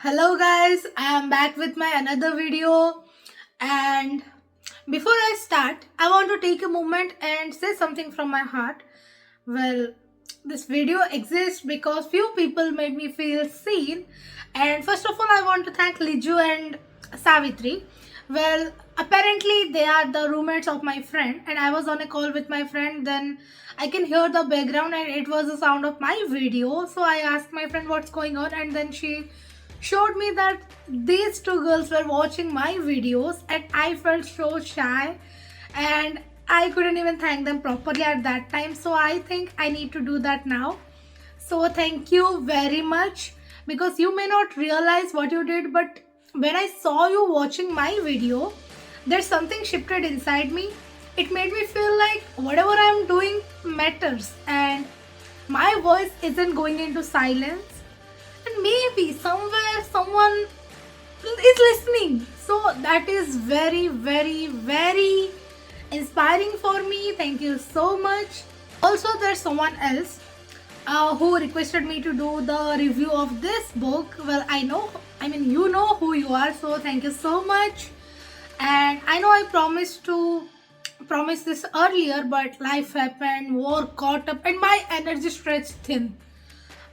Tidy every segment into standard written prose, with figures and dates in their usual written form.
Hello guys, I am back with my another video, and before I start, I want to take a moment and say something from my heart. Well, this video exists because few people made me feel seen, and first of all I want to thank Liju and Savitri. Well, apparently they are the roommates of my friend, and I was on a call with my friend. Then I can hear the background and it was the sound of my video. So I asked my friend what's going on, and then she showed me that these two girls were watching my videos, and I felt so shy and I couldn't even thank them properly at that time. So I think I need to do that now. So thank you very much, because you may not realize what you did, but when I saw you watching my video, there's something shifted inside me. It made me feel like whatever I'm doing matters and my voice isn't going into silence, and maybe somewhere someone is listening. So that is very, very, very inspiring for me. Thank you so much. Also, there's someone else who requested me to do the review of this book. Well, you know who you are, so thank you so much. And I know I promised this earlier, but life happened, work caught up, and my energy stretched thin.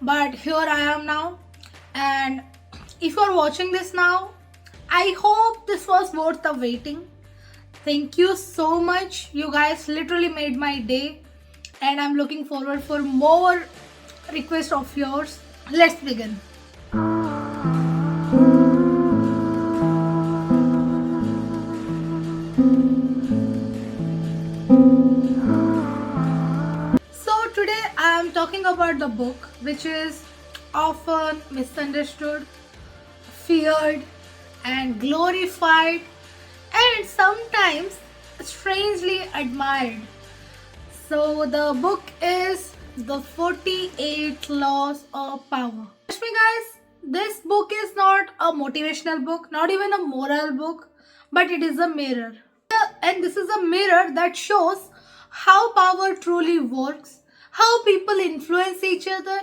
But here I am now, and if you're watching this now, I hope this was worth the waiting. Thank you so much. You guys literally made my day, and I'm looking forward for more requests of yours. Let's begin. So today I am talking about the book which is often misunderstood, feared, and glorified, and sometimes strangely admired. So the book is The 48 Laws of Power. Trust me guys, this book is not a motivational book, not even a moral book, but it is a mirror. And this is a mirror that shows how power truly works, how people influence each other,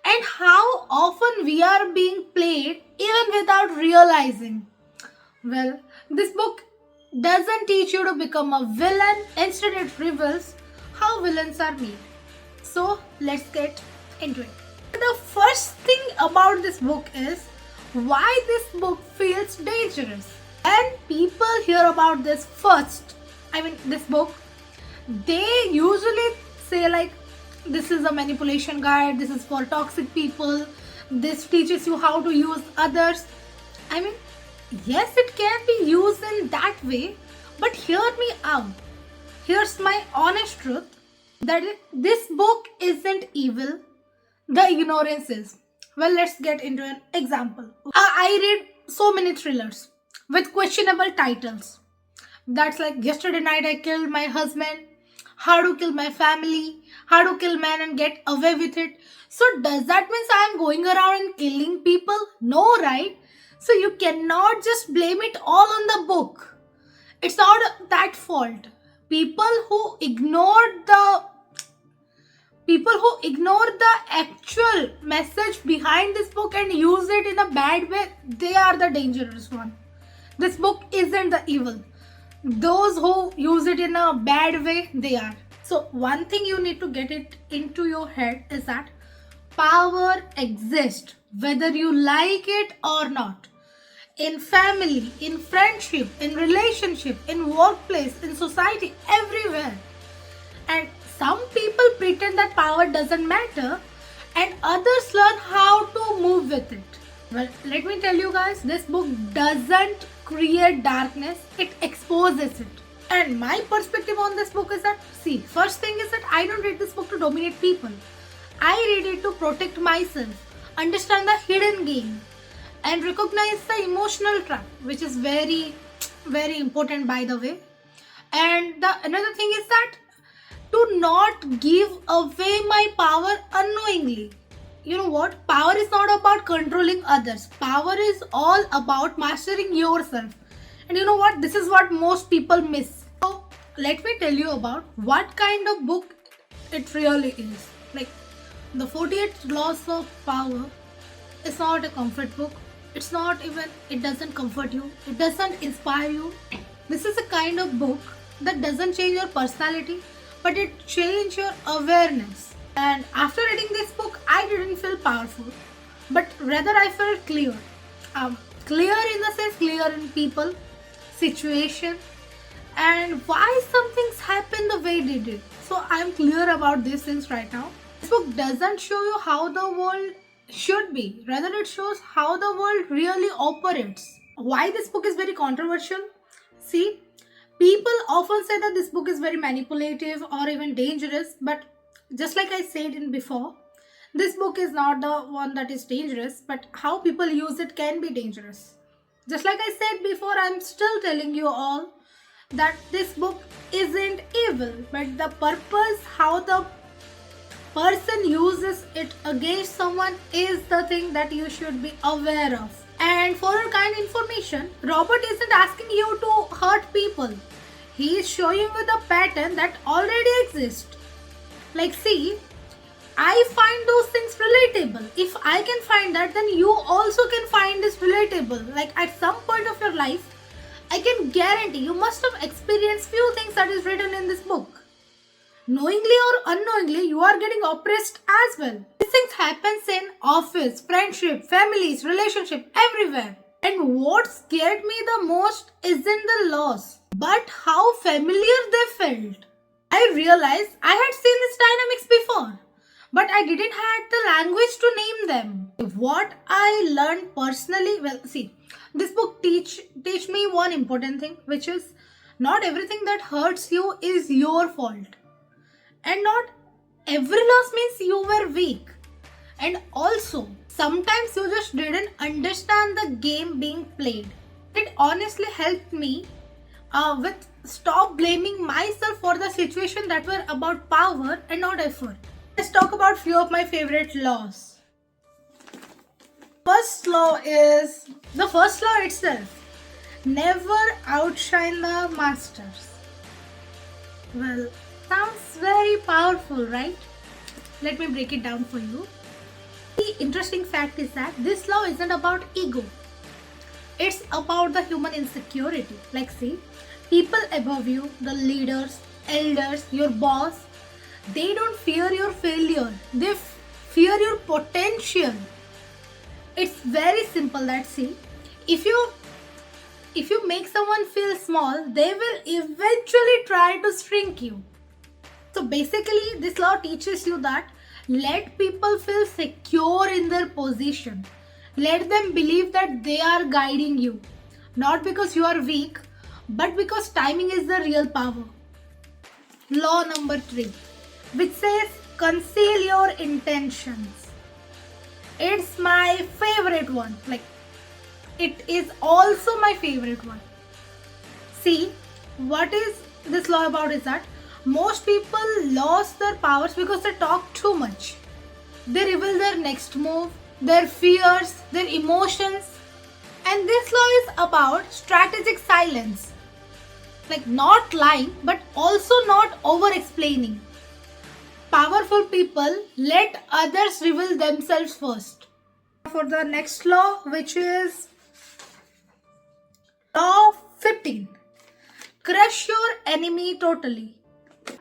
and how often we are being played even without realizing. Well, this book doesn't teach you to become a villain, instead, it reveals how villains are made. So, let's get into it. The first thing about this book is why this book feels dangerous. When people hear about this book, they usually say, like, this is a manipulation guide, this is for toxic people, this teaches you how to use others. I mean, yes, it can be used in that way, but hear me out. Here's my honest truth, that this book isn't evil, the ignorance is. Well, let's get into an example. I read so many thrillers with questionable titles. That's like Yesterday Night I Killed My Husband, How to Kill My Family, How to Kill Man and Get Away with It. So does that mean I'm going around and killing people? No, right? So you cannot just blame it all on the book. It's not that fault. People who ignore the actual message behind this book and use it in a bad way, they are the dangerous one. This book isn't the evil. Those who use it in a bad way, they are. So one thing you need to get it into your head is that power exists whether you like it or not. In family, in friendship, in relationship, in workplace, in society, everywhere. And some people pretend that power doesn't matter, and others learn how to move with it. Well, let me tell you guys, this book doesn't create darkness, it exposes it. And my perspective on this book is that, see, first thing is that I don't read this book to dominate people. I read it to protect myself, understand the hidden game, and recognize the emotional trap, which is very, very important, by the way. And another thing is that to not give away my power unknowingly. You know what? Power is not about controlling others. Power is all about mastering yourself. And you know what? This is what most people miss. So let me tell you about what kind of book it really is. Like, the 48 Laws of Power is not a comfort book. It's not even, it doesn't comfort you, it doesn't inspire you. This is a kind of book that doesn't change your personality, but it changes your awareness. And after reading this book, I didn't feel powerful, but rather I felt clear. Clear in the sense, clear in people, situation, and why some things happen the way they did. So I'm clear about these things right now. This book doesn't show you how the world should be, rather it shows how the world really operates. Why this book is very controversial? See, people often say that this book is very manipulative or even dangerous, but just like I said in before, this book is not the one that is dangerous, but how people use it can be dangerous. Just like I said before, I'm still telling you all that this book isn't evil, but the purpose, how the person uses it against someone is the thing that you should be aware of. And for your kind information, Robert isn't asking you to hurt people. He is showing you the pattern that already exists. Like, see, I find those things relatable. If I can find that, then you also can find this relatable. Like, at some point of your life, I can guarantee you must have experienced few things that is written in this book. Knowingly or unknowingly, you are getting oppressed as well. These things happens in office, friendship, families, relationship, everywhere. And what scared me the most isn't the loss, but how familiar they felt. I realized I had seen these dynamics before, but I didn't have the language to name them. What I learned personally, well, see, this book teach me one important thing, which is not everything that hurts you is your fault. And not every loss means you were weak. And also, sometimes you just didn't understand the game being played. It honestly helped me with stop blaming myself for the situation that were about power and not effort. Let's talk about few of my favorite laws. First law is the first law itself. Never outshine the masters. Well, sounds very powerful, right? Let me break it down for you. The interesting fact is that this law isn't about ego. It's about the human insecurity. Like, see, people above you, the leaders, elders, your boss, they don't fear your failure. They fear your potential. It's very simple that, see, if you make someone feel small, they will eventually try to shrink you. So basically, this law teaches you that let people feel secure in their position. Let them believe that they are guiding you. Not because you are weak, but because timing is the real power. Law number 3, which says conceal your intentions. It's my favorite one. Like, it is also my favorite one. See, what is this law about is that most people lost their powers because they talk too much. They reveal their next move, their fears, their emotions. And this law is about strategic silence. Like, not lying, but also not over-explaining. Powerful people let others reveal themselves first. For the next law, which is Law 15. Crush your enemy totally.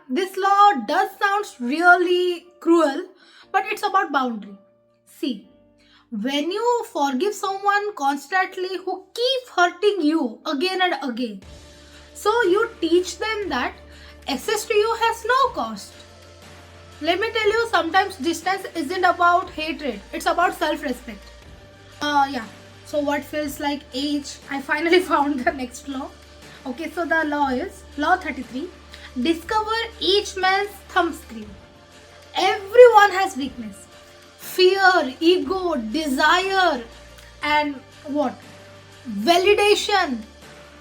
This law does sound really cruel, but it's about boundary. See, when you forgive someone constantly who keeps hurting you again and again, so you teach them that access to you has no cost. Let me tell you, sometimes distance isn't about hatred, it's about self-respect. So what feels like age? I finally found the next law. Okay, so the law is Law 33. Discover each man's thumbscrew. Everyone has weakness. Fear, ego, desire, and what? Validation.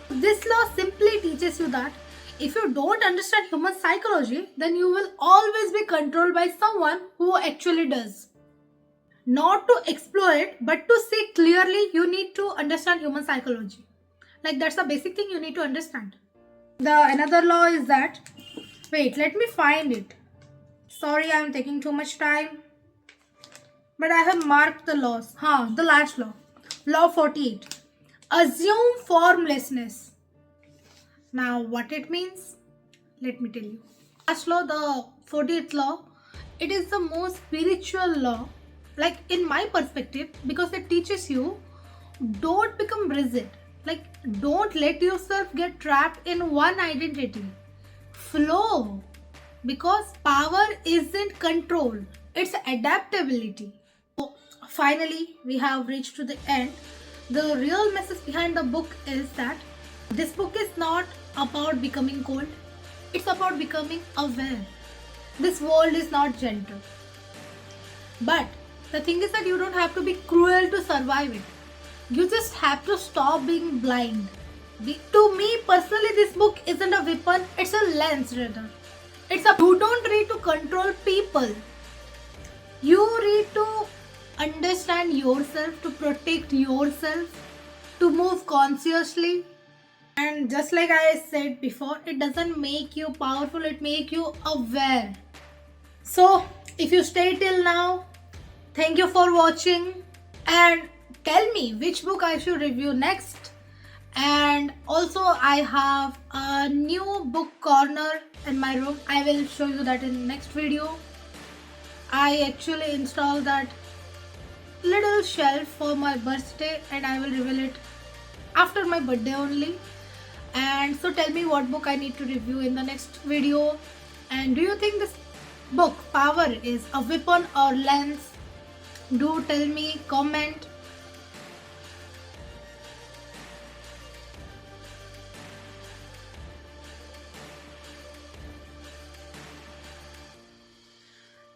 This law simply teaches you that if you don't understand human psychology, then you will always be controlled by someone who actually does. Not to exploit, but to see clearly, you need to understand human psychology. Like, that's the basic thing you need to understand. The another law is that, wait, let me find it. Sorry, I'm taking too much time. But I have marked the laws. The last law. Law 48. Assume formlessness. Now, what it means? Let me tell you. Last law, the 40th law, it is the most spiritual law, like in my perspective, because it teaches you don't become rigid. Like, don't let yourself get trapped in one identity. Flow. Because power isn't control, it's adaptability. So, finally, we have reached to the end. The real message behind the book is that this book is not about becoming cold, it's about becoming aware. This world is not gentle. But the thing is that you don't have to be cruel to survive it. You just have to stop being blind. To me personally, this book isn't a weapon, it's a lens rather. You don't read to control people. You read to understand yourself, to protect yourself, to move consciously. And just like I said before, it doesn't make you powerful, it makes you aware. So, if you stay till now, thank you for watching, and tell me which book I should review next. And also, I have a new book corner in my room. I will show you that in next video. I actually installed that little shelf for my birthday, and I will reveal it after my birthday only. And so tell me what book I need to review in the next video. And do you think this book, Power, is a weapon or lens? Do tell me, comment.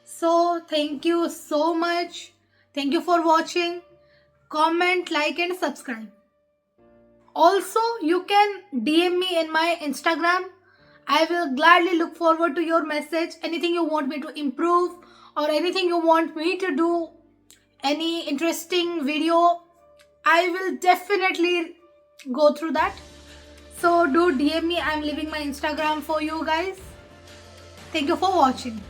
So thank you so much. Thank you for watching. Comment, like and subscribe. Also, you can DM me in my Instagram. I will gladly look forward to your message. Anything you want me to improve or anything you want me to do, any interesting video, I will definitely go through that. So do DM me. I'm leaving my Instagram for you guys. Thank you for watching.